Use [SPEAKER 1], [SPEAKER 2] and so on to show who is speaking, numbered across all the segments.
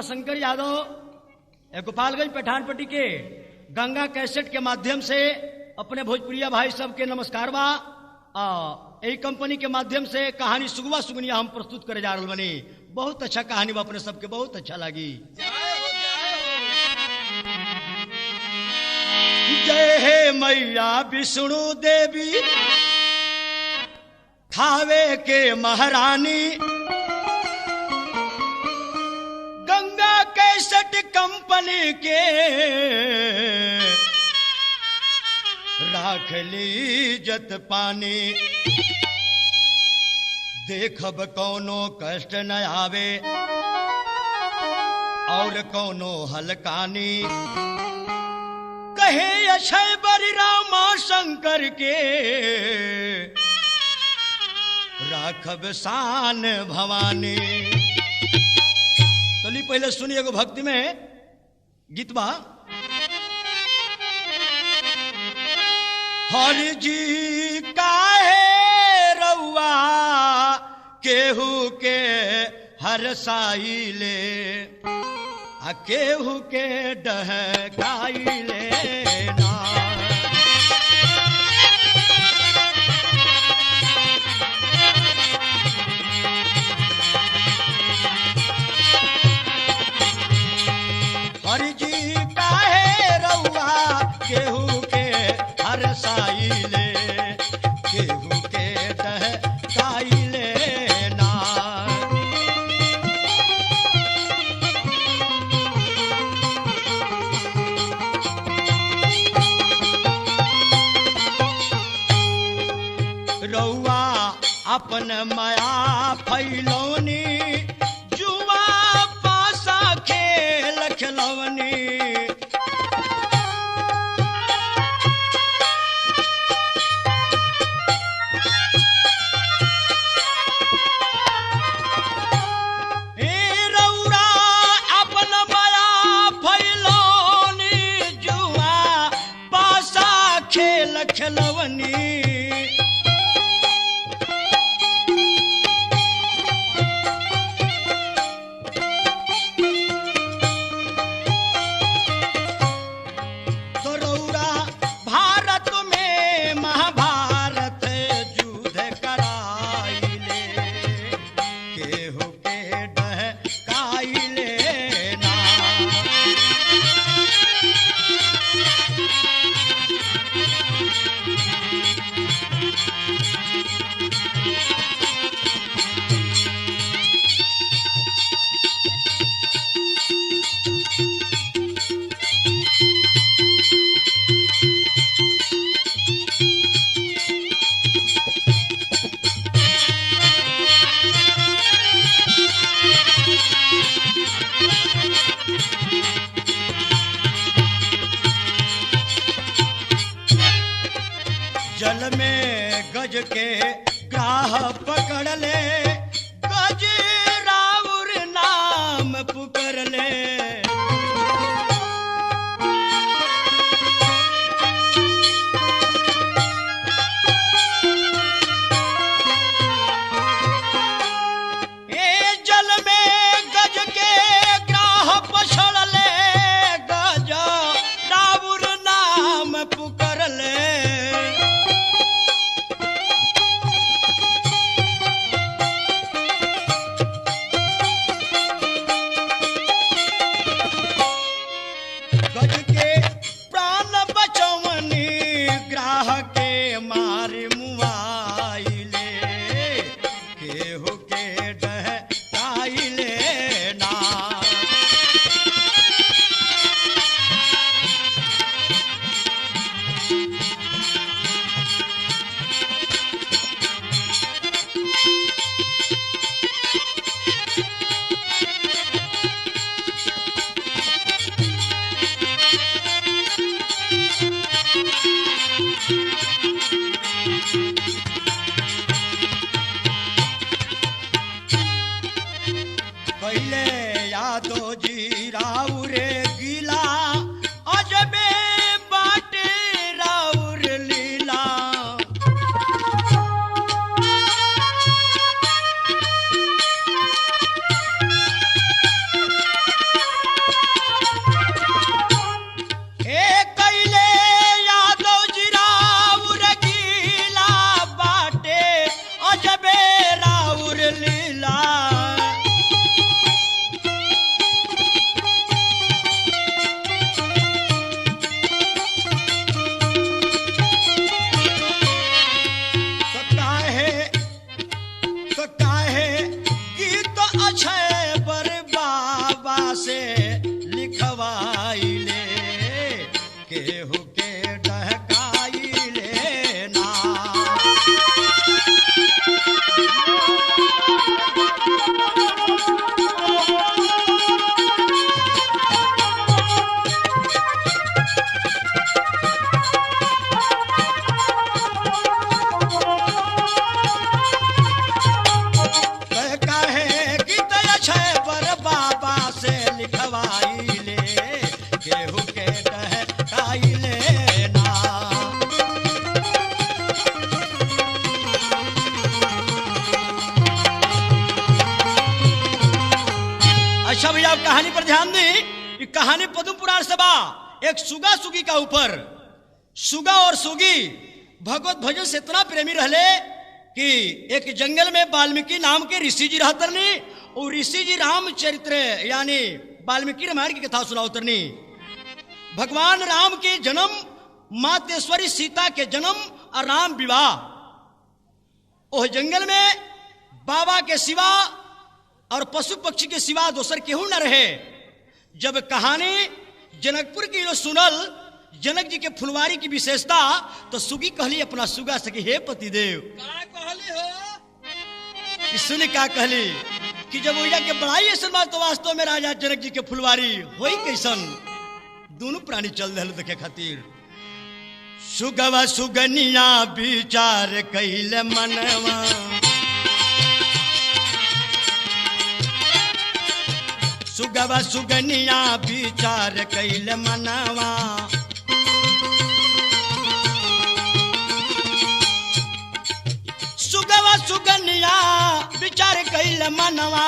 [SPEAKER 1] शंकर यादव गोपालगंज पठानपट्टी के गंगा कैसेट के माध्यम से अपने भोजपुरिया भाई सब के नमस्कार बा। यही कंपनी के माध्यम से कहानी सुगवा सुगनिया हम प्रस्तुत करे जा रहे बनी। बहुत अच्छा कहानी बा, अपने सबके बहुत अच्छा लगी। जय हे मैया विष्णु देवी थावे के महारानी, गंगा कैसेट कंपनी के राख ली इज्जत पानी। देखब कौनो कष्ट न आवे और कौनो हलकानी, कहे अक्षय बरि रामा शंकर के राखब शान भवानी। तो ली पहले सुनिए एगो भक्ति में गीत बा। हरि जी काहे रउआ केहू के हर साइले, आ केहू के डहकाइले ना। हरि जी काहे रउआ केहू के हर साइले, केहू के डहकाइले ना। रउआ अपन माया फैलौनी, जुआ पासा खेल खिलौनी। रउआ अपन माया फैलौनी, जुआ पासा खेल खिलौनी। जल में गज के ग्राह पकड़ ले, गज राउर नाम पुकर ले। जल में गज के ग्राह पछड़ ले, गज राउर नाम पुकर ले। गज के प्राण बचवनी, ग्राह के मारे मुआइले, केहू के डहकाइले ना। पहले यादो जी राउरे गीला अजबे बाटे राउर लीला ए कैले यादो जी राउर गीला बाटे अजबे राउर लीला से लिखवाई ले केहू के डहकाई ले ना कहे कि दया छै पर बाबा से लिखवाई ले केहू के डहकाई ले ना अच्छा भैया आप कहानी पर ध्यान दी। कहानी पद्म पुराण से बा एक सुगा सुगी का ऊपर सुगा और सुगी भगवत भजन से इतना प्रेमी रहले कि एक जंगल में वाल्मीकि नाम के ऋषि जी रहतरनी और ऋषि जी रामचरित्र यानी वाल्मीकि रामायण की कथा सुनावतरनी। भगवान राम के जन्म मातेश्वरी सीता के जन्म और राम विवाह ओह जंगल में बाबा के सिवा और पशु पक्षी के सिवा दोसर केहू न रहे। जब कहानी जनकपुर की जो सुनल जनक जी के फुलवारी की विशेषता तो सुगी कहली अपना सुगा से कि हे पतिदेव
[SPEAKER 2] का कहली हो
[SPEAKER 1] कि सुनी का कहली कि जब ओइजा के बड़ाई ऐसा बात तो वास्तव में राजा जनक जी के फुलवारी होई कैसन दोनों प्राणी चल रहे देखे खातिर सुगवा सुगनिया विचार कैल मनवा सुगवा सुगनिया विचार कैल मनवा सुगवा सुगनिया विचार कैल मनवा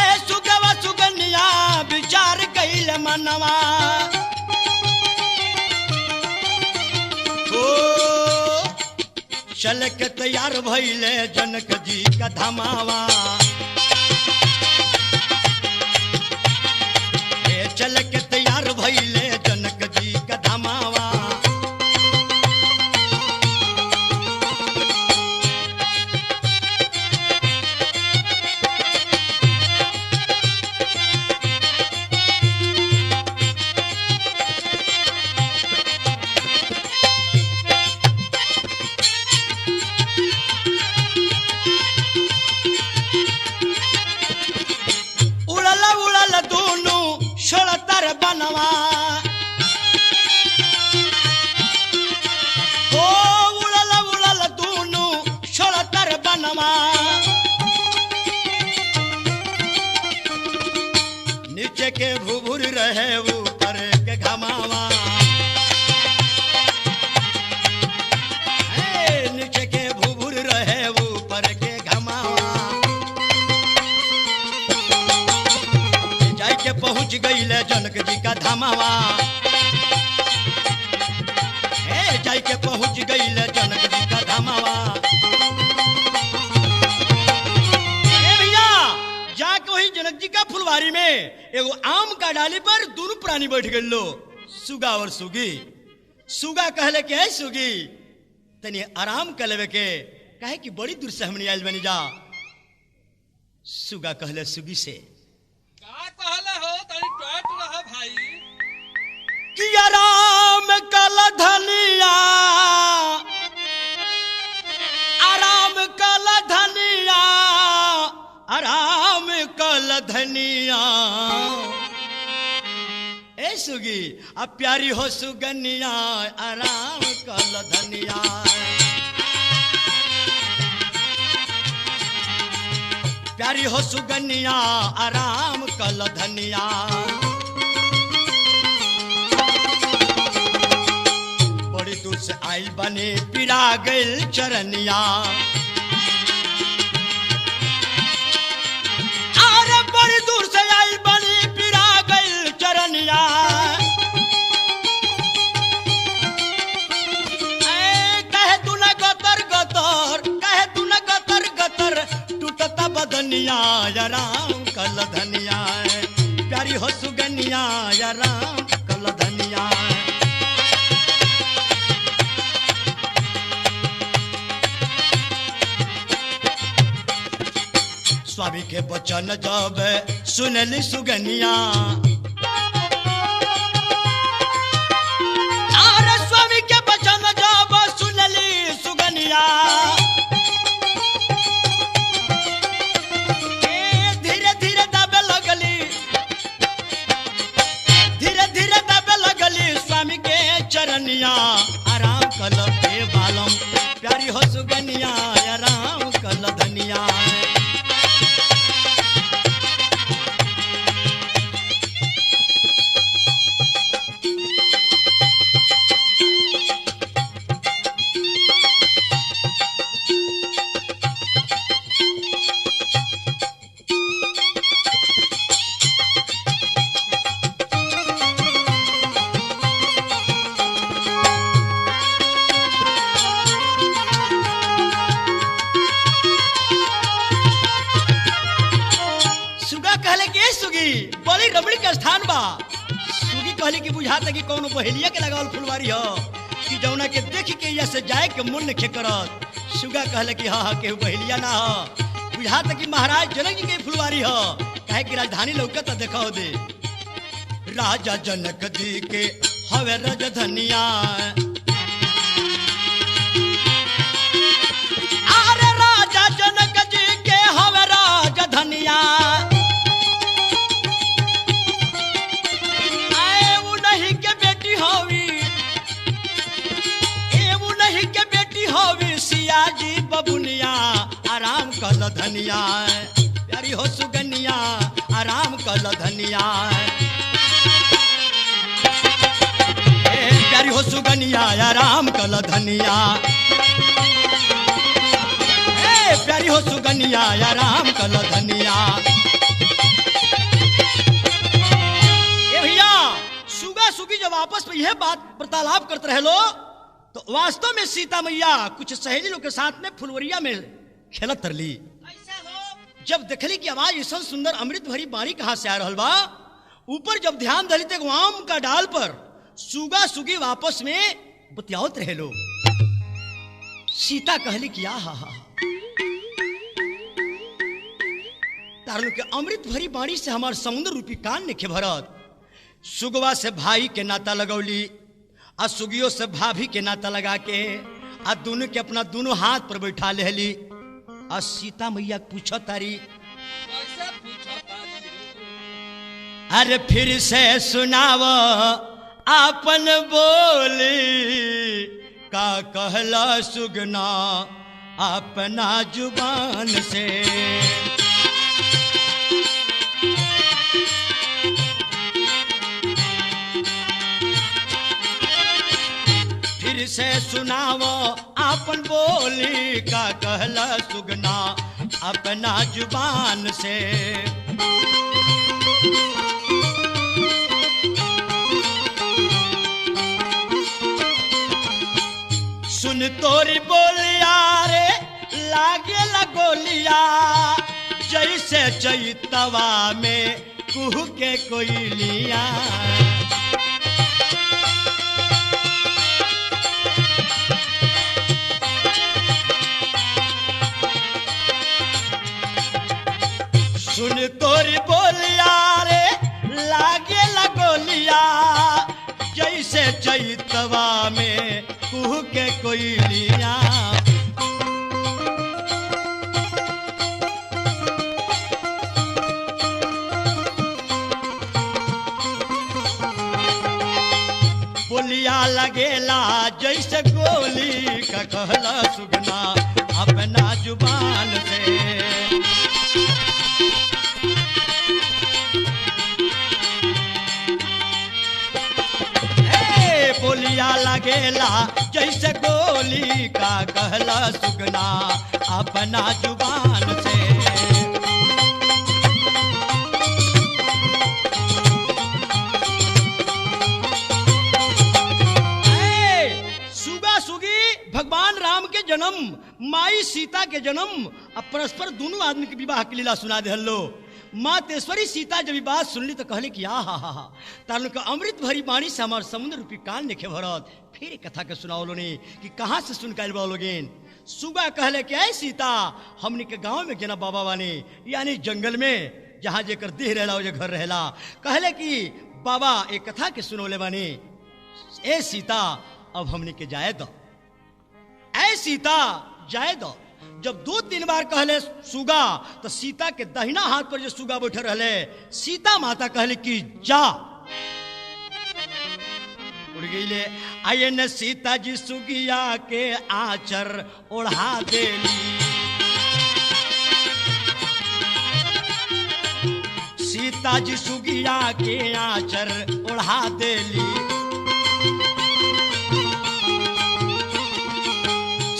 [SPEAKER 1] ऐ सुगवा सुगनिया विचार कैल मनवा ओ चल के तैयार भइले जनक जी का धमावा चल के तैयार भइले जनक जी का धमावा बनवा ओ उड़ल उड़ल दूनु छोड़तर बनवा नीचे के भूभुर रहे ऊपर के घमावा नीचे के भूभुर रहे ऊपर के घमावा जाके पहुंच गईले जनक जी का धमावा जाके पहुंच गईले जनक जी का धमावा भैया जाके वही जनक जी का फुलवारी में एगो आम का डाली पर दोनों प्राणी बैठ गए लो सुगा और सुगी। सुगा कहले के है सुगी तनी आराम कर लेवे के कहे कि बड़ी दूर से हमने आयल बनी जा। सुगा कहले सुगी से
[SPEAKER 2] का कहले हो तनी टट रह भाई
[SPEAKER 1] कि आराम कल धनिया आराम कल धनिया आराम कल धनिया। ए सुगी अब प्यारी हो सुगनिया आराम कल धनिया प्यारी हो सुगनिया आराम कल धनिया बड़ी दूर से आई बने पिरा गइल चरनिया अरे बड़ी दूर से आई बने पिरा गइल चरनिया कहे तू न गतर गतर कहे तू न गतर गतर टूटता बदनिया या राम कल धनिया प्यारी हो सुगनिया या राम कल धनिया स्वामी के वचन जब सुनली सुगनिया अरे स्वामी के वचन जब सुनली सुगनिया धीरे धीरे दबे लगली धीरे धीरे दबे लगली स्वामी के चरनिया आराम कल के बालम प्यारी हो सुगनिया आराम कल धनिया बड़ी रबड़ी के स्थान बा सुगी कहली कि बुझाता कि कौन बहेलिया के लगावल फुलवारी हो कि जौना के देख के या से जाए के मन नखे करत सुगा कहले कि हाँ केहू बहेलिया ना हो बुझाता कि महाराज जनक जी के फुलवारी हो कहे कि राजधानी लौकत देखो दे राजा जनक जी के हवे राजधनिया अरे राजा जनक जी के हवे राजधनिया जी बबुनिया आराम कल धनिया प्यारी हो सुगनिया आराम कल धनिया प्यारी हो सुगनिया आराम कल धनिया प्यारी हो सुगनिया आराम कल धनिया भैया सुगा सुगी जब आपस में यह बात वार्तालाप करते रहे लो तो वास्तव में सीता मैया कुछ सहेली लोग के साथ में फुलवरिया में खेलत तरली जब देखली कि आवाज ऐसा सुंदर अमृत भरी बाणी कहां से आ रहल बा ऊपर जब ध्यान धरी थे आम का डाल पर सुगा सुगी वापस में बतियावत रहे लो सीता कहली कि हा तारनु के अमृत भरी बाणी से हमार समुद्र रूपी कान ने भरत सुगवा से भाई के नाता लगौली आ सुगियों से भाभी के नाता लगा के आ दोनों के अपना दोनों हाथ पर बैठा लेली आ सीता मैया पूछो तारी अरे फिर से सुनाव आपन बोली का कहला सुगना अपना जुबान से फिर से सुनावो आपन बोली का कहला सुगना अपना जुबान से सुन तोरी बोलिया रे लागे लगोलिया जैसे चैतवा में कुह के कोयलिया सुन तोरी बोलिया रे लागे लगोलिया जैसे चैतवा में कुह के कोयलिया बोलिया लगेला जैसे गोली का कहला सुगना अपना जुबान से। बोलिया लगेला जैसे गोली का कहला सुगना अपना जुबान से। सुगा सुगी भगवान राम के जन्म, माई सीता के जन्म अब परस्पर दोनों आदमी के विवाह की लीला सुना दे हल्लो। मातेश्वरी सीता जब बात सुनली तो कहली कि हा तारन का अमृत भरी बाणी से हमार समुद्र रूपी कान देखे भरत। फिर कथा के सुनाओ लोनी कि कहाँ से सुन के लोगेन। सुगा कहले कि ऐ सीता हमने के गांव में जना बाबा वानी यानी जंगल में जहाँ जेकर देह रहला वो घर रहला। कहले कि बाबा एक कथा के सुनौले बानी। ए सीता अब हमने के जाए दो, ऐ सीता जाए दो। जब 2-3 बार कहले सुगा तो सीता के दाहिना हाथ पर जो सुगा बैठे रहले सीता माता कहले कि जा। उड़ गई ले आये न सीता जी सुगिया के आचर ओढ़ा देली। सीता जी सुगिया के आचर ओढ़ा देली।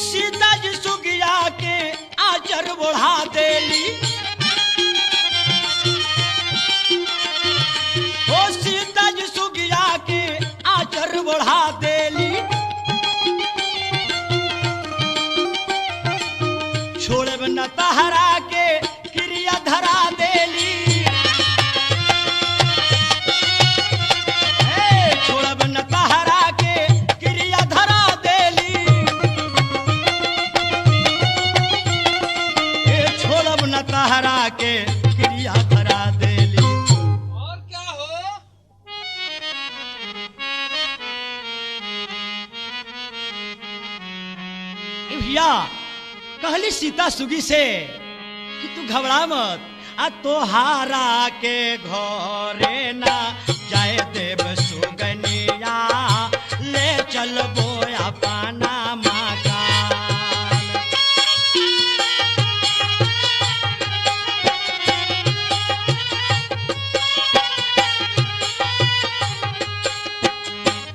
[SPEAKER 1] सीता जी सुगिया के आचर ओढ़ा देली। ओ सीता जी सुगिया के आचर ओढ़ा देली। छोड़ब न तहरा के क्रिया धरा देली। छोड़ब न तहरा के क्रिया धरा देली। छोड़ब न तहरा के क्रिया धरा देली।
[SPEAKER 2] और क्या हो?
[SPEAKER 1] भैया कहली सीता सुगी से कि तू घबरा मत, आ तोहारा के घरे ना जाए देव सुगनिया। ले चलबो अपना मकान।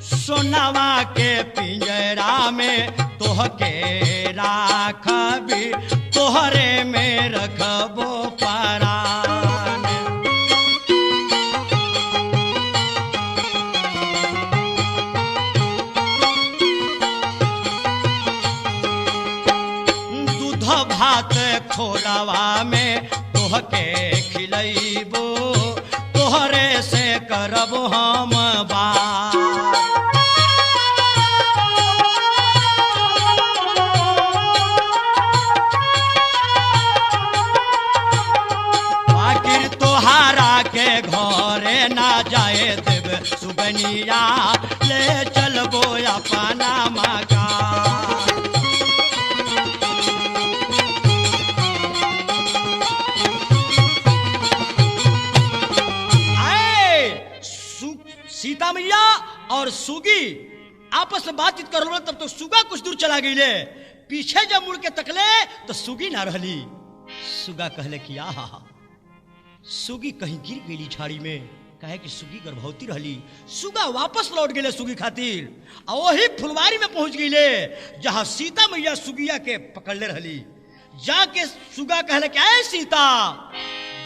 [SPEAKER 1] सोनावा के पिंजरा में तोहके राखबी, तोहरे में रखबो परान। दूध भात खोरवा में तोहके खिलैबो, तोहरे से करबो हम बात। तोहारा के घरे ना जाए देव सुगनिया। ले चलबो अपना मकान। सीता मैया और सुगी आपस में बातचीत कर रहे तब तो सुगा कुछ दूर चला गई ले। पीछे जब मुड़ के तकले तो सुगी ना रहली। सुगा कहले कि आहा सुगी कहीं गिर गई झाड़ी में, कहे कि सुगी गर्भवती रहली। सुगा वापस लौट गए सुगी खातिर और वही फुलवारी में पहुंच गई जहां सीता मैया सुगिया के पकड़ले रहली। जाके सुगा कहले कि ऐ सीता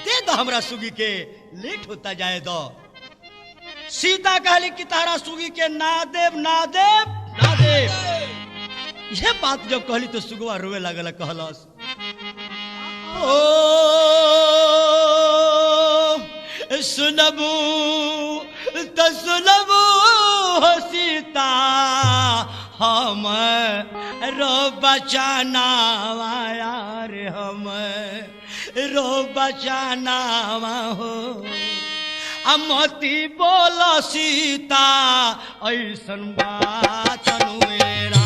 [SPEAKER 1] दे दो हमरा सुगी के, लेट होता जाए दो। सीता कहली कि तारा सुगी के ना देव ना देव ना देव। यह बात जब कहली तो सुगवा रोए लागल। कहलस ओ सुनबू तो सुनबू हो सीता हम रो बचाना यार, हम रो बचाना हो। अमती बोलो सीता ऐसन बात अनुएरा।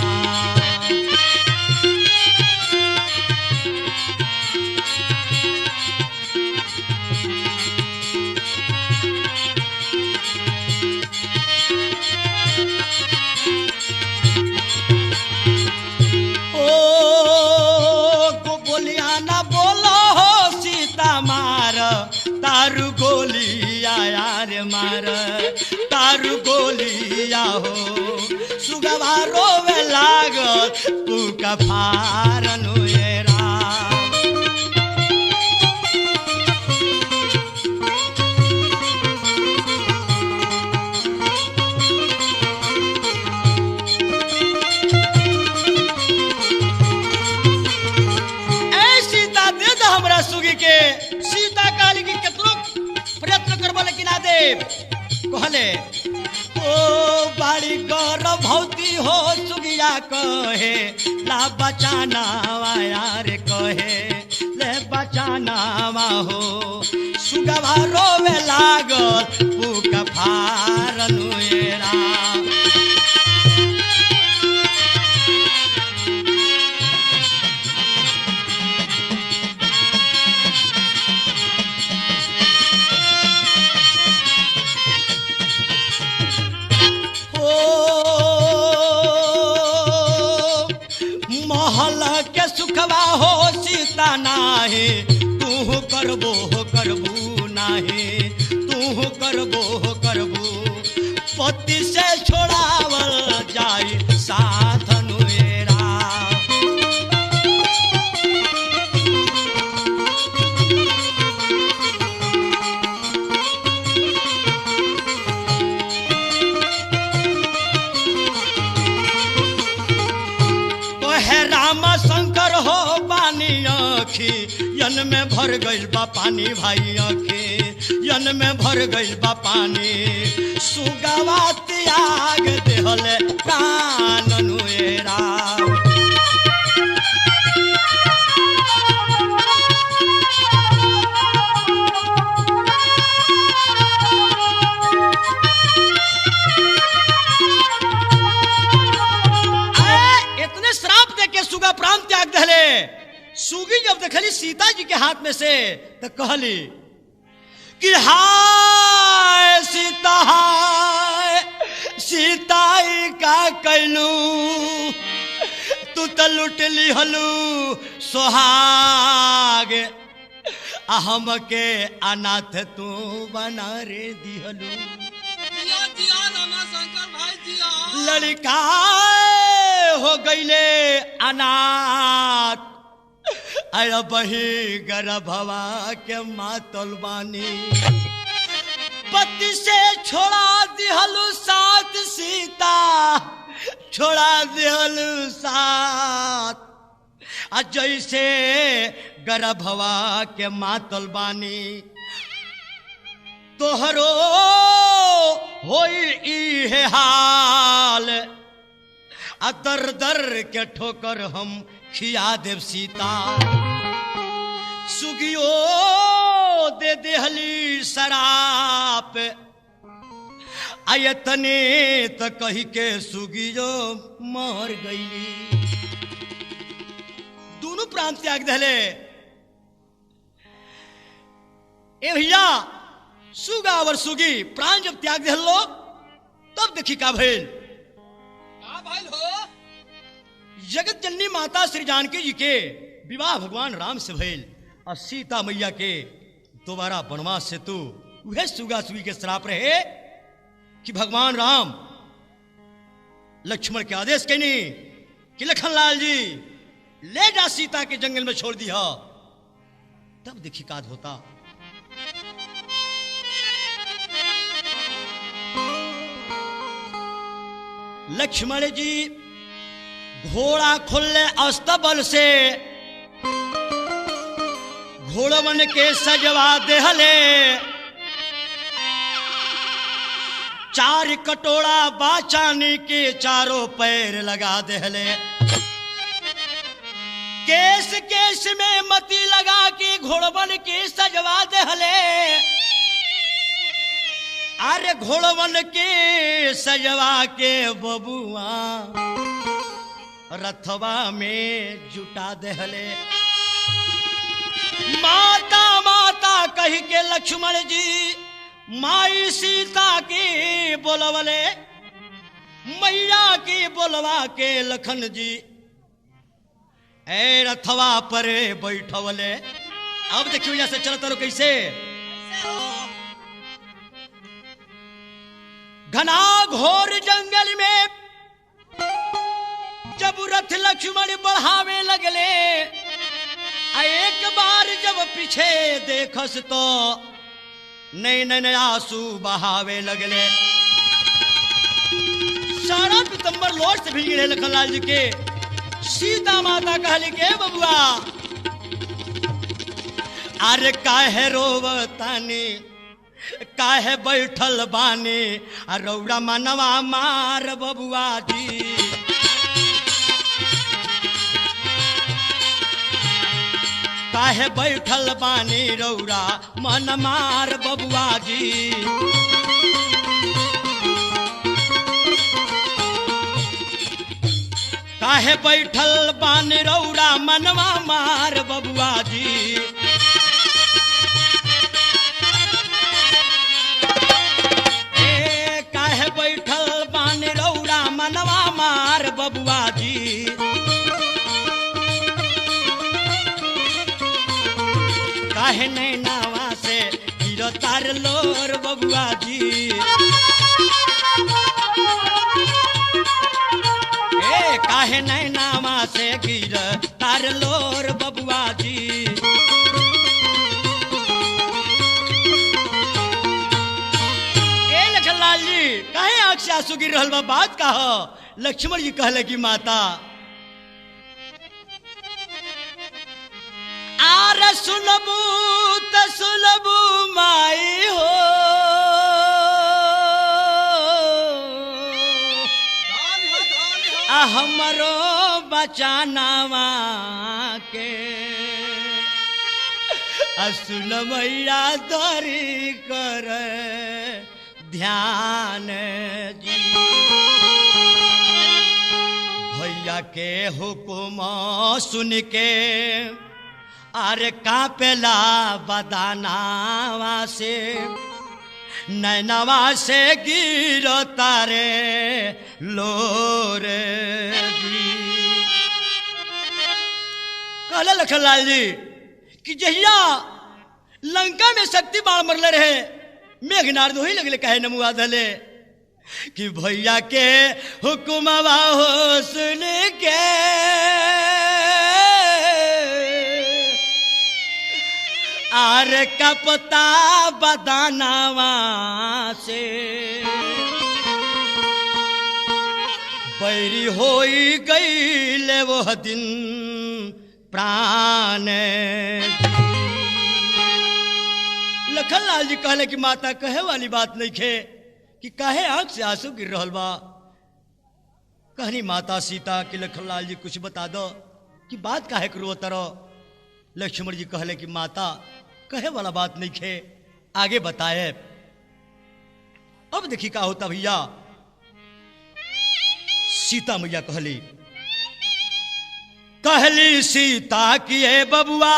[SPEAKER 1] तारू गोलिया हो सुगवा रोवे लागल पुका फारन ये राम। सुगी के सीता काली की कितनो प्रयत्न करबो लेकिन आ दे कहले ओ बाड़ी गर्भवती हो सुगिया कहे ला बचाना यार कहे ले बचाना हो सुगवा रोवे लागल पुका फारन ये राम। सुखवा हो सीता नाहे तू करबो नाहे तू करबो पति से छोड़ावल जाई साधन ये राम। शंकर हो पानी आँखी यन में भर गइल बा पानी भाई आँखी यन में भर गइल बा पानी सुगवा त्याग देहले प्राण ये राम। सुगा प्राण त्याग दहले सुगी जब देखली सीता जी के हाथ में से तो कहली कि हाय सीताई का कैलू तू तो लुट ली हलू सोहाग हम के अनाथ तू बना रे दिहलू। लड़का हो गईले अनाथ अय बही गर्भवा के मातल बानी पति से छोड़ा दिहलु साथ सीता छोड़ा दिहलु साथ जैसे गर्भवा के मातल बानी तोहरो होई इहे हाल दर दर के ठोकर हम खिया देव सीता सुगियो दे देहली शराप आयतने त कही के सुगियो मर गई। दोनों प्राण त्याग दहले। ए भैया सुगा और सुगी प्राण जब त्याग दहलो तब देखी का भइल
[SPEAKER 2] हो
[SPEAKER 1] जगत जननी माता श्री जानकी जी के विवाह भगवान राम से भइल और सीता मैया के दोबारा वनवास से तू वह सुगा सुगी के श्राप रहे कि भगवान राम लक्ष्मण के आदेश कहनी कि लखनलाल जी ले जा सीता के जंगल में छोड़ दिया। तब देखी काद होता। लक्ष्मण जी घोड़ा खुले अस्तबल से घोड़वन के सजवा देहले चार कटोरा बाचानी के चारों पैर लगा देहले केस केस में मती लगा के घोड़वन के सजवा देहले अरे घोड़वन के सजवा के बबुआ रथवा में जुटा देहले माता माता कह के लक्ष्मण जी माई सीता के बोलवले मैया के बोलवा के लखन जी ए रथवा पर बैठवले। अब देखियो जैसे चलता रो कैसे घना घोर जंगल में जब रथ लक्ष्मण बढ़ावे लगले, एक बार जब पीछे देखस तो नए नए आंसू बहावे लगले। सारा पीतम्बर लोट से भीग रहे लखनलाल जी के। सीता माता कहली के बबुआ अरे काहे रोवतानी, काहे बैठल बानी, रौड़ा मनवा मार बबुआ जी। काहे बैठल बानी रौड़ा मन मार बबुआ जी। काहे बैठल बानी रौड़ा मनवा मार बबुआ जी। काहे बैठल बानी रौड़ा मनवा मार बबुआ जी। काहे नैनावा से गिरो तार लोर बबुआ जी। काहे नैनावा से गिरो तार लोर बबुआ जी। लखनलाल जी काहे आँख से आंसू गिर रहल बा, बात का हो? लक्ष्मण जी कहले कि माता आर सुनबू त सुनबू माई हो, हमरो बचानावा के। सुन मैया दरी कर ध्यान जी। भैया के हुकुम सुन के अरे कापेला बदानावा से, नैनवा से गिरो तारे लोर जी। कहले लखनलाल जी कि जहिया लंका में शक्ति बाण मरले रहे, मेघनाद वही लगले कहे नमुआ धले कि भैया के हुकुमवा हो सुन के आर कपता बदानावा से। बैरी होई गईले वो दिन प्राण। लखनलाल जी कहले कि माता कहे वाली बात नहीं खे कि काहे आंख से आंसू गिर रहल बा। कहनी माता सीता कि लखनलाल जी कुछ बता दो कि बात काहे करो तरो। लक्ष्मण जी कहले कि माता कहे वाला बात नहीं खे, आगे बताए। अब देखी का होता भैया। सीता मैया कहली सीता कि ए बबुआ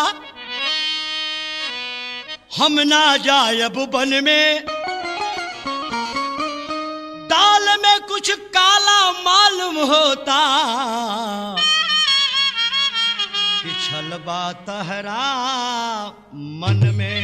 [SPEAKER 1] हम ना जायब वन में, दाल में कुछ काला मालूम होता, पिछल बा तहरा मन में।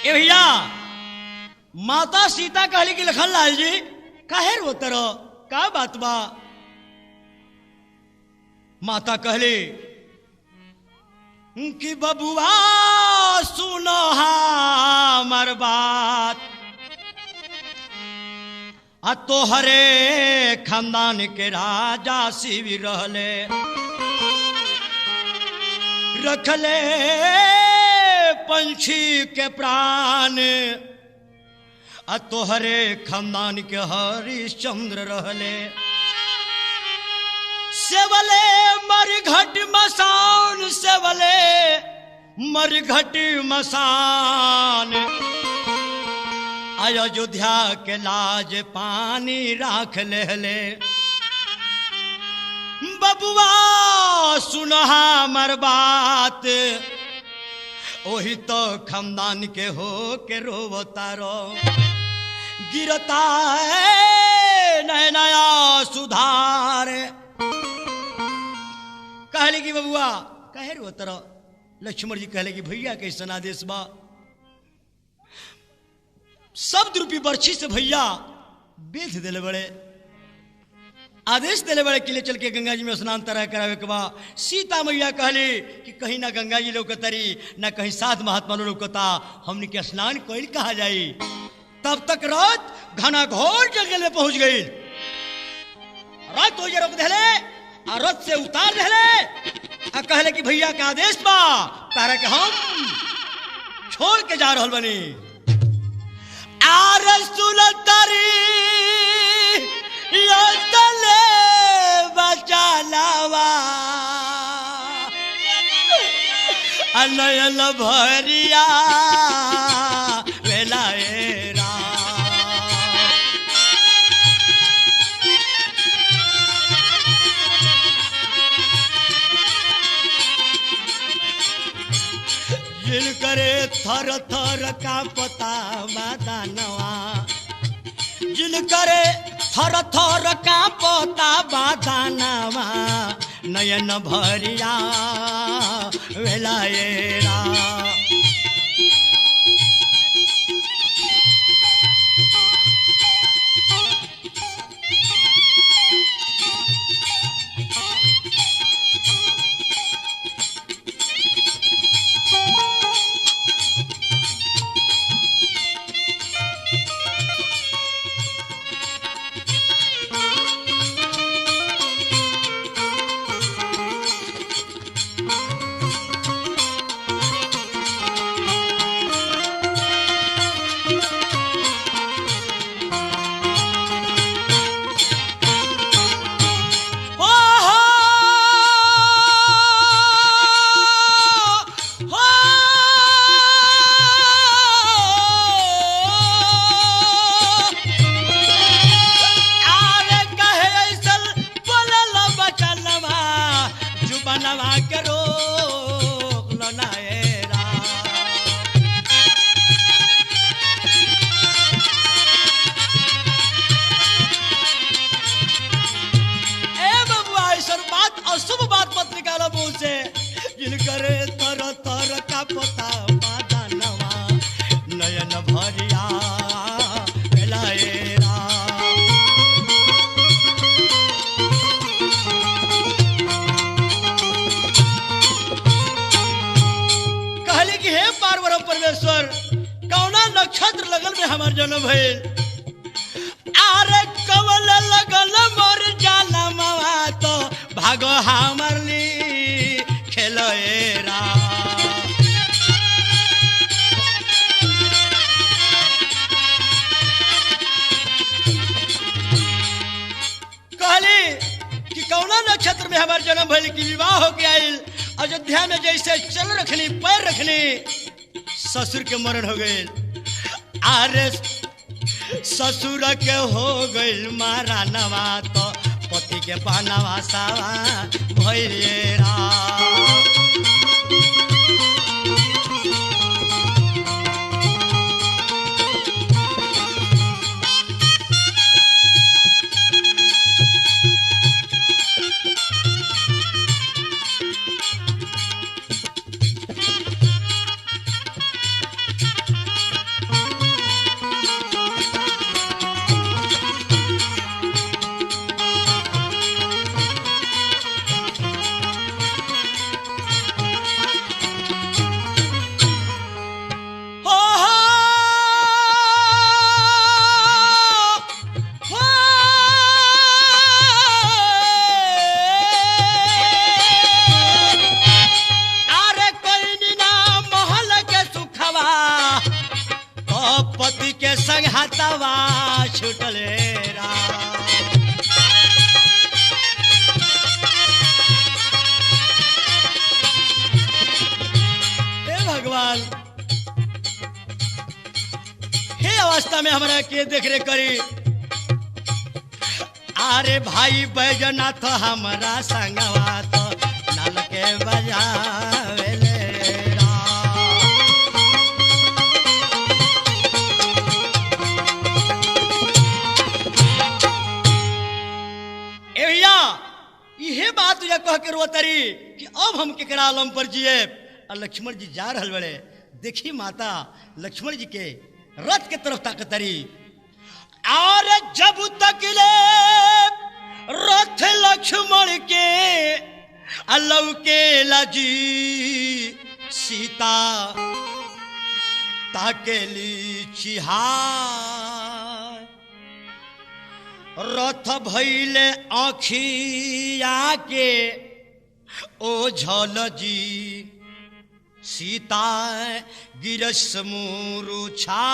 [SPEAKER 1] भैया माता सीता कहली कि लखनलाल जी काहे रोत रहो, का बात बा। माता कहली कि बबुआ सुनो हमर बात, आ तोहरे खानदान के राजा शिव रहले, रखले पंछी के प्राण, आ तोहरे खानदान के हरिश्चंद्र रहले, सेवले मरघट मसान, सेवले मरघट मसान, अयोध्या के लाज पानी राख ले। बबुआ सुनहा मर बात ओही तो खानदान के हो के रोवता रो गिरता है नया सुधार। कहले कि बबुआ कहे रोवता रो। लक्ष्मण जी कहले कि भैया कैसन आदेश बा। शब्द रूपी बर्छी से भैया बेच देले बड़े आदेश देले बड़े किले चल के गंगा जी में स्नान तरह करावे के बा। सीता मैया कहली कि कहीं ना गंगा जी लौकतरी ना कहीं साध महात्मा लौकता हमने के स्नान कोई कहा जाई। तब तक रात घना घोर जंगल में पहुंच गई। रात हो रोक देले और रथ से उतार देले। कहले कि भैया का आदेश बा तारा के हम छोड़ के जा रहल बनी। आर सुलतारी यो तले बचालावा अनयल भरिया वेलाएरा। जिन करे थर थर का पता बादानवा जिन करे थर थर का पता बादानवा नयन भरिया वेलाएरा। नक्षत्र लगल में हमार जन्म भइल। आरे कवल लगल मोर जनमवा तो भागो हमर ली खेलएरा। कहली कि कौना नक्षत्र में हमार जन्म भइल कि विवाह हो के आइल। अयोध्या में जैसे चल रखनी पैर रखनी ससुर के मरण हो गए। अरे ससुर के हो गइल मारा नवा तो पति के पानवा सावा भइलेरा। पति के संग हाथवा छुटलेरा। हे भगवान, हे अवस्था में हमारा के देख रेख करी। अरे भाई बैजनाथ हमरा संगवा तो नल के बजावेले इहे बात तुझे कह के रोतरी कि अब हम केकरा आलम पर जिए। और लक्ष्मण जी जा रहल बड़े, देखी माता लक्ष्मण जी के रथ के तरफ ताकतरी। और जब तक ले रथ लक्ष्मण के अलव के लजी सीता ताकेली चिहार रथ भैले आँखिया के ओझल जी सीता गिरस मुरुछा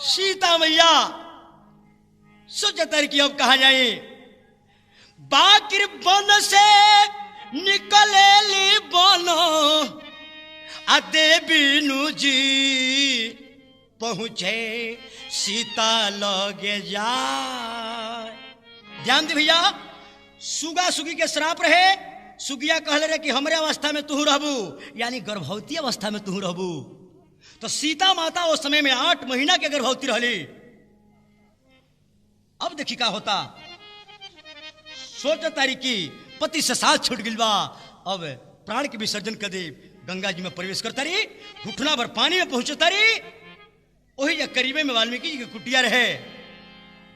[SPEAKER 1] सीता मैया सोचतर की अब कहा जाए बाकिर बन से निकले ली बनो आ देवीनु जी पहुंचे सीता लगे जाए। ध्यान दी भैया, सुगा सुगी के श्राप रहे। सुगिया कहले रहे कि हमरे अवस्था में तू रहबू, यानी गर्भवती अवस्था में तू रहबू। तो सीता माता उस समय में 8 महीना के गर्भवती रहली। अब देखी का होता, सोच तारी की पति से साथ छूट गिल बा। अब प्राण के विसर्जन कर दे, गंगा जी में प्रवेश करता रही, घुटना भर पानी में पहुंचता रही। वही या करीबे में वाल्मीकि जी की कुटिया रहे।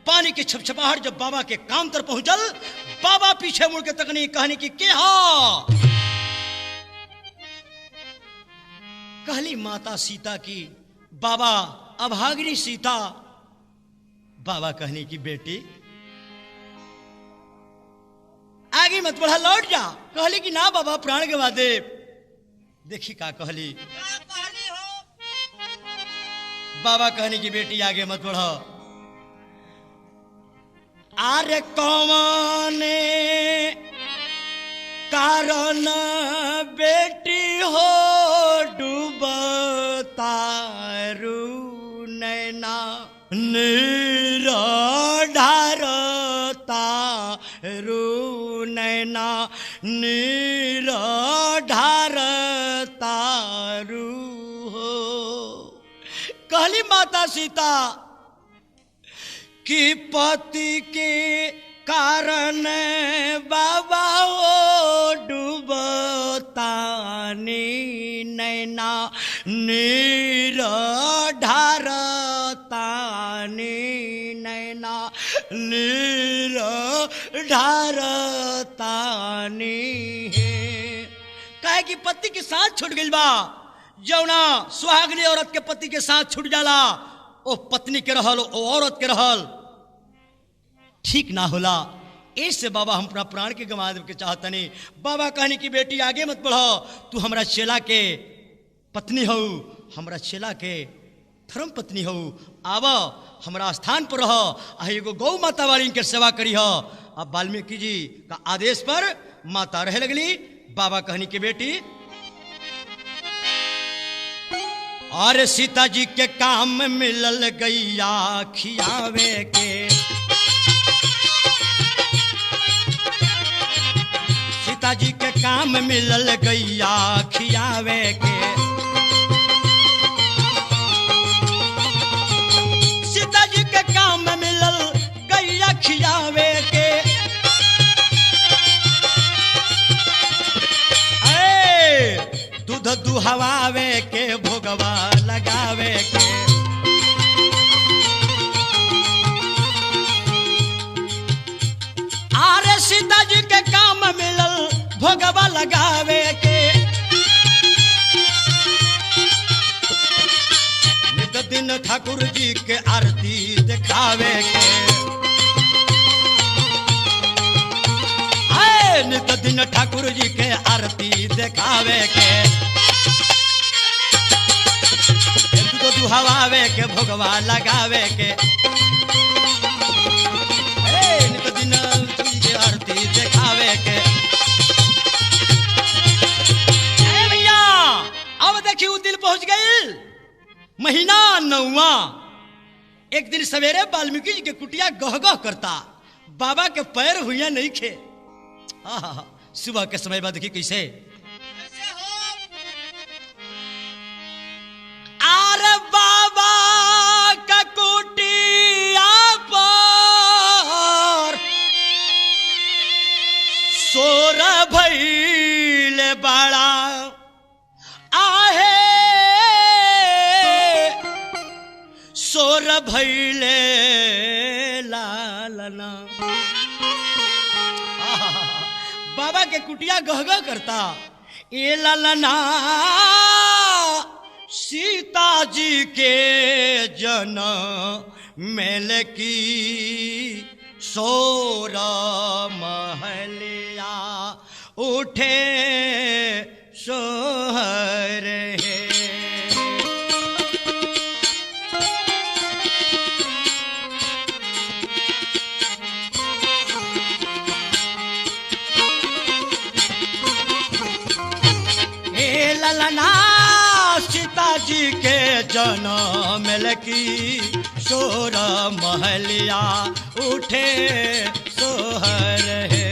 [SPEAKER 1] पानी के छपछपाहट जब बाबा के काम तर पहुंचल, बाबा पीछे मुड़ के तकनी कहने की के हा कहली माता सीता की बाबा अभागिनी सीता। बाबा कहने की बेटी आगे मत बढ़ा, लौट जा। कहली कि ना बाबा प्राण गवा दे। देखी का कहली बाबा कहने की बेटी आगे मत बढ़ो। आरे कौन कारण बेटी हो डूबता रू नैना नीरा ढारता रू नैना नीरा ढारता रू हो। कहली माता सीता कि पति के कारण बाबा हो डूबता नैना नीर ढारता नैना नीर ढारता काहे कि पति के साथ छूट गइल बा। जौना सुहागनी औरत के पति के साथ छूट जाला, ओ पत्नी के रहल ओ औरत के रहल ठीक ना होला। ऐसे बाबा हम अपना प्राण के गंवा दे के चाहतनी। बाबा कहने की बेटी आगे मत बढ़ो, तू हमरा चेला के पत्नी हो, हमरा चेला के धर्म पत्नी हो। आव हमरा स्थान पर रह, एगो गौ माता वाली के सेवा करी हो। अब वाल्मीकि जी का आदेश पर माता रह लगली। बाबा कहने की बेटी और सीता जी के काम में मिलल गैया खियावे के। सीता जी के काम में मिलल गैया खियावे के। सीता जी के काम में मिलल गैया खियावे के। दूध दुहवावे के भोगवा लगावे के। आरे सीता जी के काम मिलल भोगवा लगावे के। नित दिन ठाकुर जी के आरती दिखावे के। नित दिन ठाकुर जी के आरती दिखावे के। दुहवावे के भोगवा लगावे के। नित दिन जी आरती दिखावे के। भैया अब देखिए दिल पहुंच गई। महीना 9वां एक दिन सवेरे वाल्मीकि जी के कुटिया गह गह करता, बाबा के पैर हुआ नहीं खे। सुबह के समय बाद देखिए कैसे
[SPEAKER 2] कैसे हो?
[SPEAKER 1] आरे बाबा का कुटिया पर सोर भइल बड़ा आहे, सोर भइले लालना। बाबा के कुटिया गह गह करता, ये लालना सीता जी के जन्म मेल की सोर महलिया उठे सोहर है। ललना सीता जी के जन्म की सोर महलिया उठे सोहर है।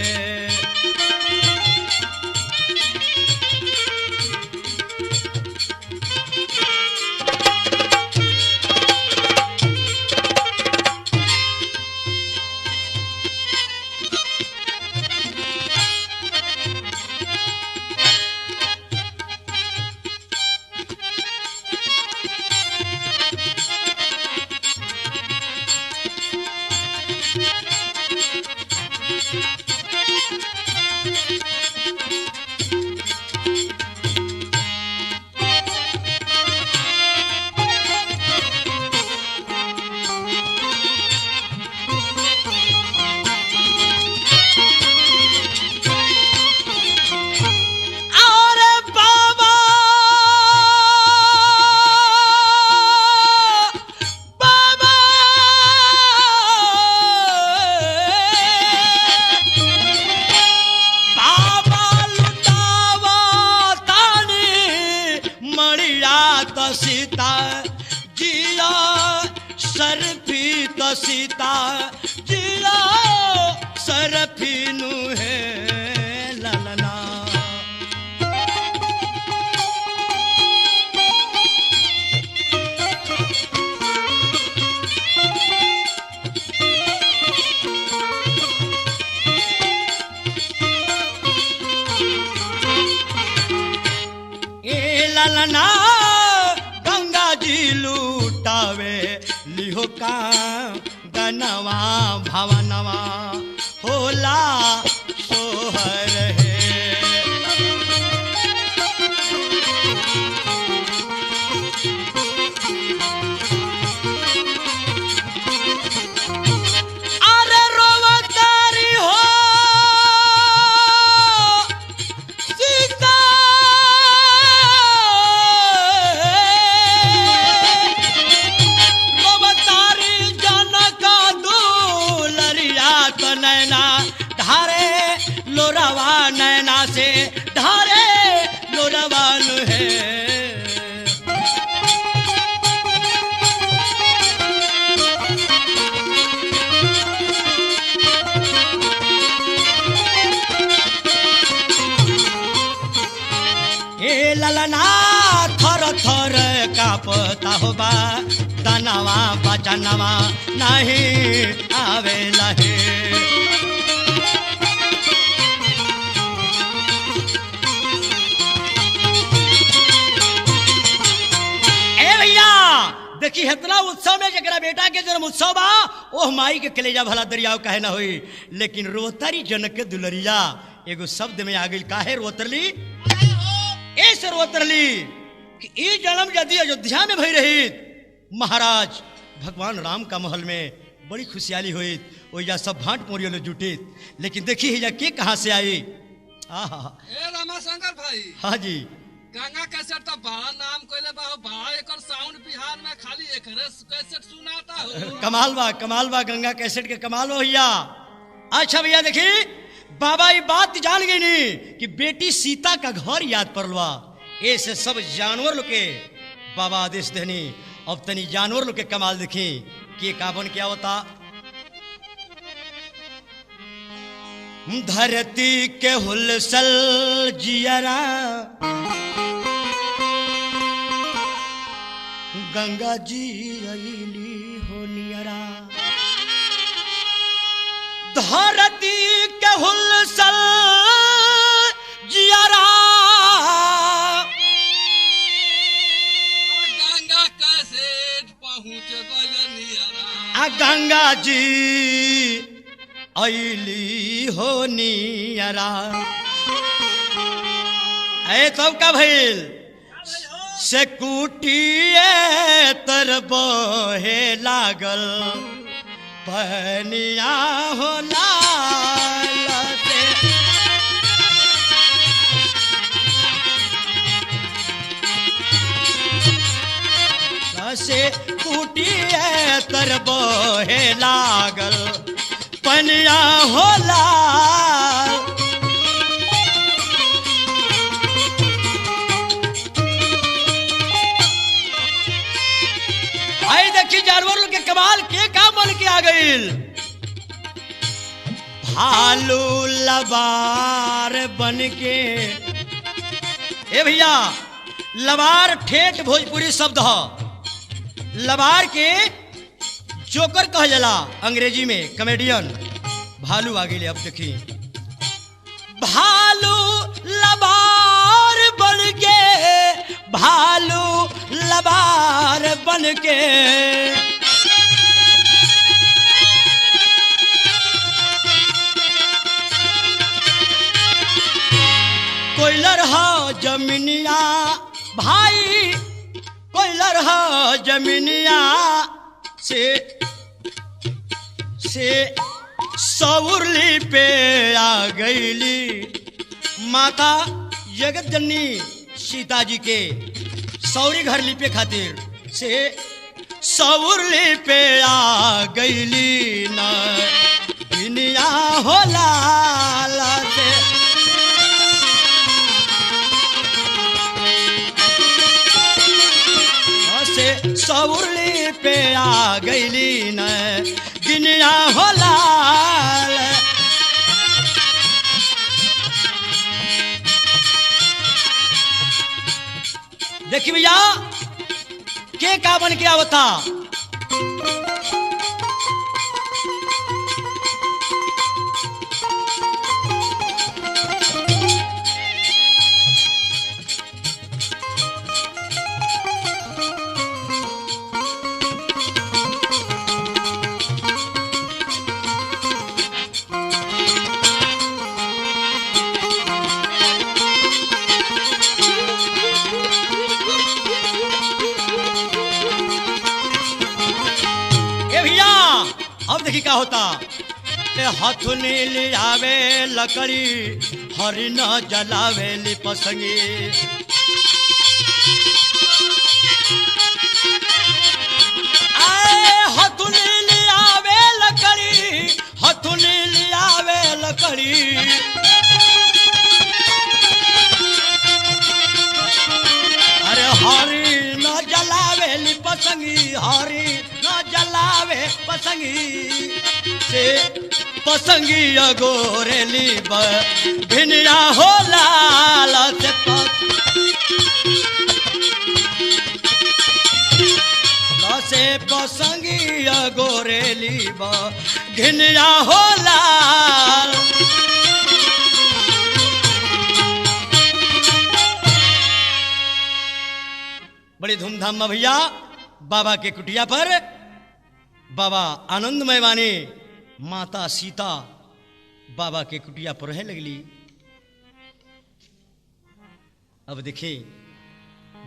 [SPEAKER 1] सीता जिया सरफी तो सीता जिया सरफी नु है ललना। ए ललना लूटावे लिहो का गनवा भवनवा होला सोहर है। अरे रोवतारी हो सीता लोरावा नैना से धारे लोरावान है। ए ललना थर थर कापता होबा दनवा बचनवा नहीं आवे लहे। देखी इतना उत्सव में जरा बेटा के जन्म उत्सव बा ओह माई के कलेजा भला दरियाव कहे ना हुई, लेकिन रोतरी जनक के दुलरिया एगो शब्द में आ गई काहे रोतरली ऐसे रोतरली कि ई जन्म यदि अयोध्या में भई रही महाराज भगवान राम का महल में बड़ी खुशहाली हुई, ओइजा सब भांट मोरियों ने जुटी, लेकिन देखी हिजा के कहां से आई।
[SPEAKER 2] ए रामाशंकर भाई।
[SPEAKER 1] हाँ जी।
[SPEAKER 2] गंगा कैसेट तो बड़ा नाम कोइले बा, बड़ा एकर साउंड बिहार में खाली एकरे कैसेट सुनाता हो।
[SPEAKER 1] कमाल बा गंगा कैसेट के कमाल हो भैया। अच्छा भैया देखी बाबा ये बात जान गई नी कि बेटी सीता का घर याद पड़लवा, ऐसे सब जानवर लोग के बाबा आदेश देनी। अब तनी जानवर लोग के कमाल देखी के काबन क्या होता। धरती के हुलसल जियरा गंगा जी अइली हो नियरा। धरती के हुलसल जियरा
[SPEAKER 2] गंगा कैसे पहुँच गइल नियरा।
[SPEAKER 1] गंगा जी अइली हो नियरा। ऐ तब का भइल से कुटिए तर बहे लागल पनिया हो लाल से कुटिए तर बहे लागल पनिया हो लाल। आई देखी जानवर लोग के कमाल के का बन के आ गईल। भालू लबार बन के। ए भैया लबार ठेठ भोजपुरी शब्द है। लबार के जोकर कहा जाला अंग्रेजी में कॉमेडियन। भालू आ गई अब देखी। भालू लबार बन के भालू लबार बन के कोयलर हो जमीनिया भाई कोयलर हो जमीनिया से सौरली पे आ गईली माता जगत जननी सीता जी के सौरी घर लिपे खातिर से सौरली पे आ गईली न दुनिया हो लाल से सौरली पे आ गईली न दुनिया हो लाल। देखिए भैया के का बन के आवता। अब देखी क्या होता। हथुनी लियावे लकड़ी हरि न जलावे लिपसंगी। हथुनी लियावे लकड़ी हथुनी लियावे लकड़ी अरे हरि न जलावे लिपसंगी हरि न जलावे पसंगी से पसंगी अगोरेली भिनिया हो लाल से पसंगी अगोरेली भिनिया हो लाल। बड़ी धूमधाम में भैया बाबा के कुटिया पर बाबा आनंदमय वाणी माता सीता बाबा के कुटिया पर रह लगली। अब देखिए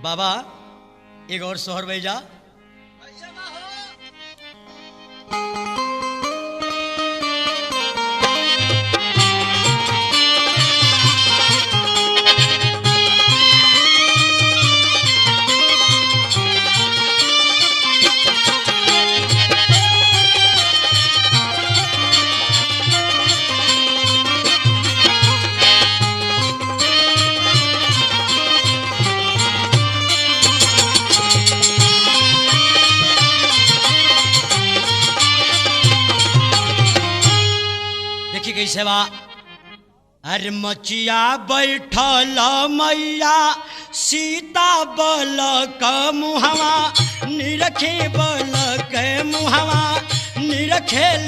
[SPEAKER 1] बाबा एक और सोहर भेजा। कैसे बा अरे मचिया बैठल मैया सीता बल क मुहवा निरखे बल के मुहवा निरखेल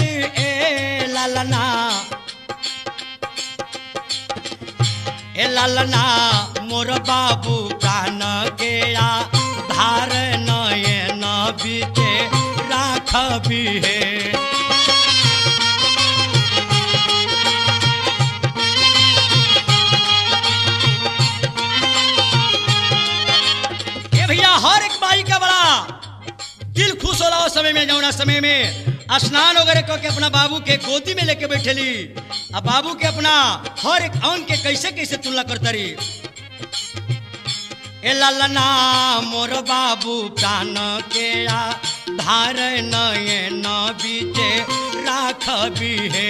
[SPEAKER 1] ए लालना मोर बाबू प्राण के धार नयन बीचे राख बिहे भैया हर एक माई का बड़ा दिल खुश होला उस समय में जौना समय में स्नान वगैरह करके अपना बाबू के गोदी में लेके बैठेली अब बाबू के अपना हर एक अंग के कैसे कैसे तुलना करता रही ए लालना मोर बाबू प्राण के धार नयन बीचे राख बिहे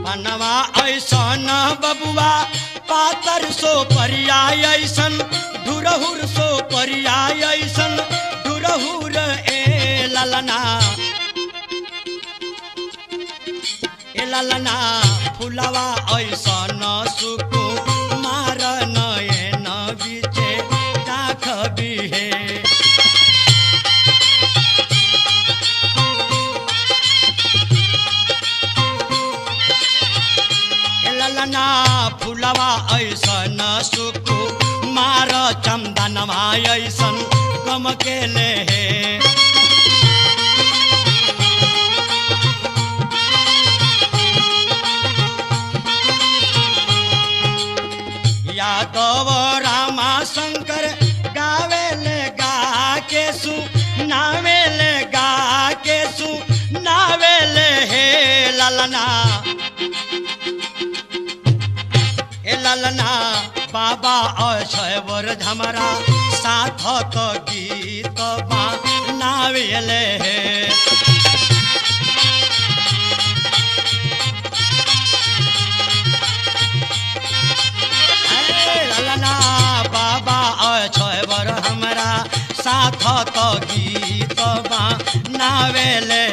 [SPEAKER 1] पनवा ऐसन बबुआ पातर सो परिया ऐसन धुरहुर सो परिया ऐसन धुरहुर ए लालना फुलवा ऐसन सुकु मार नयन बीचे राख बिहे लालना फुलवा ऐसन सुकु मार चंदनवा ऐसन कम के ले यादव रामा शंकर गावेले गा के सु नावेले गा के सु नावेले हे लालना लालना बाबा अक्षयवर झमरा साथक गीत नावेले लालना बाबा अक्षयवर हमरा साथक गीत नावेले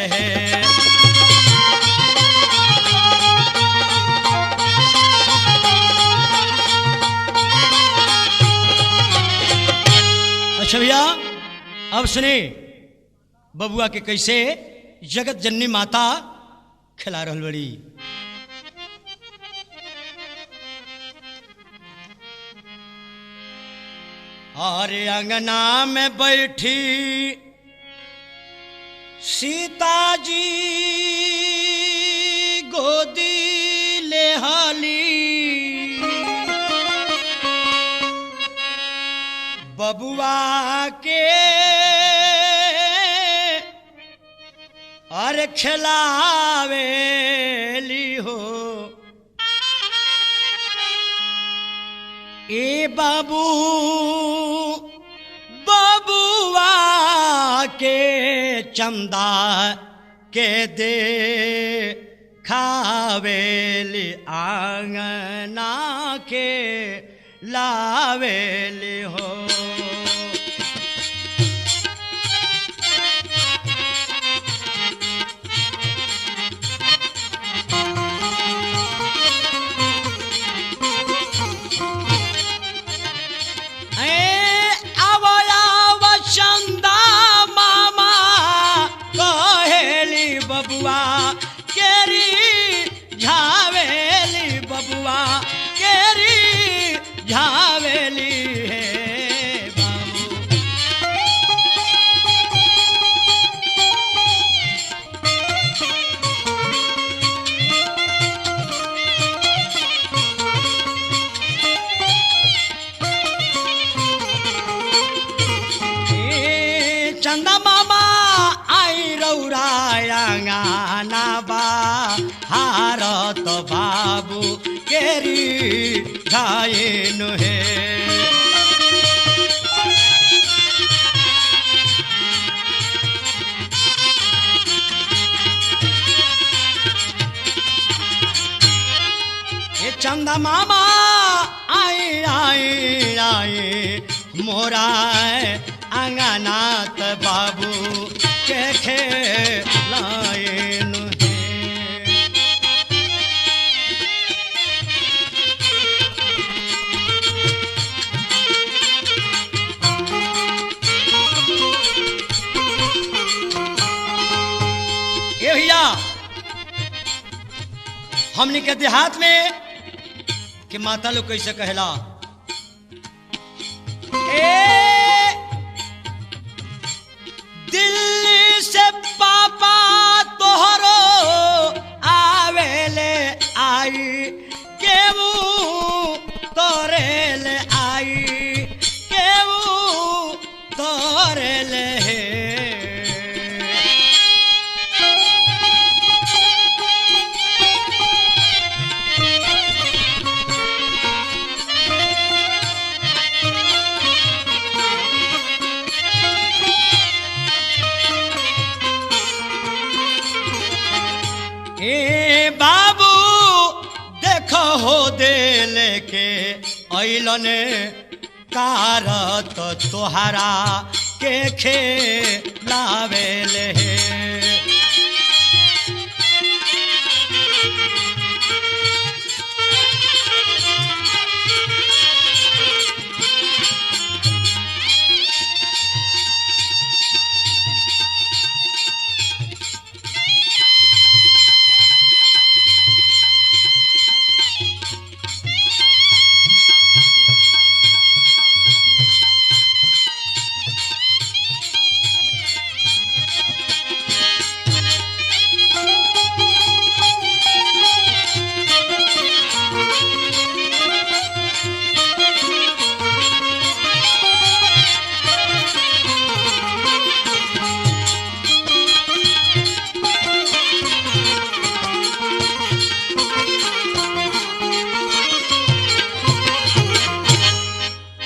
[SPEAKER 1] अच्छा भैया अब सुने बबुआ के कैसे जगत जननी माता खिला रहल बड़ी और अंगना में बैठी सीता जी गोदी ले हाली बबुआ के अरे खिलावेली हो ए बाबू बबुआ के चंदा के दे खावेली आंगना के लावेली हो बबुआ केरी झावेली बबुआ केरी झावेली है बाबू चंदा मामा आई रौरायांगाना बा हारत बाबू केरी घायनु है चंदा मामा आई आई आई मोरा अंगनात बाबू के खेलायन है। ये भैया हमने के देहात में कि माता लोग कैसे कहला दिल्ली से पापा तोहरो आवेले आई केवू तोरेले आई केवू तोरेले बाबू देखो हो दे लेके अइलन कारत तोहरा के खेलावेले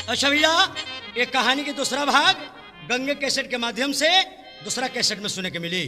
[SPEAKER 1] अच्छा भैया एक कहानी की दूसरा भाग गंगे कैसेट के माध्यम से दूसरा कैसेट में सुनने के मिली।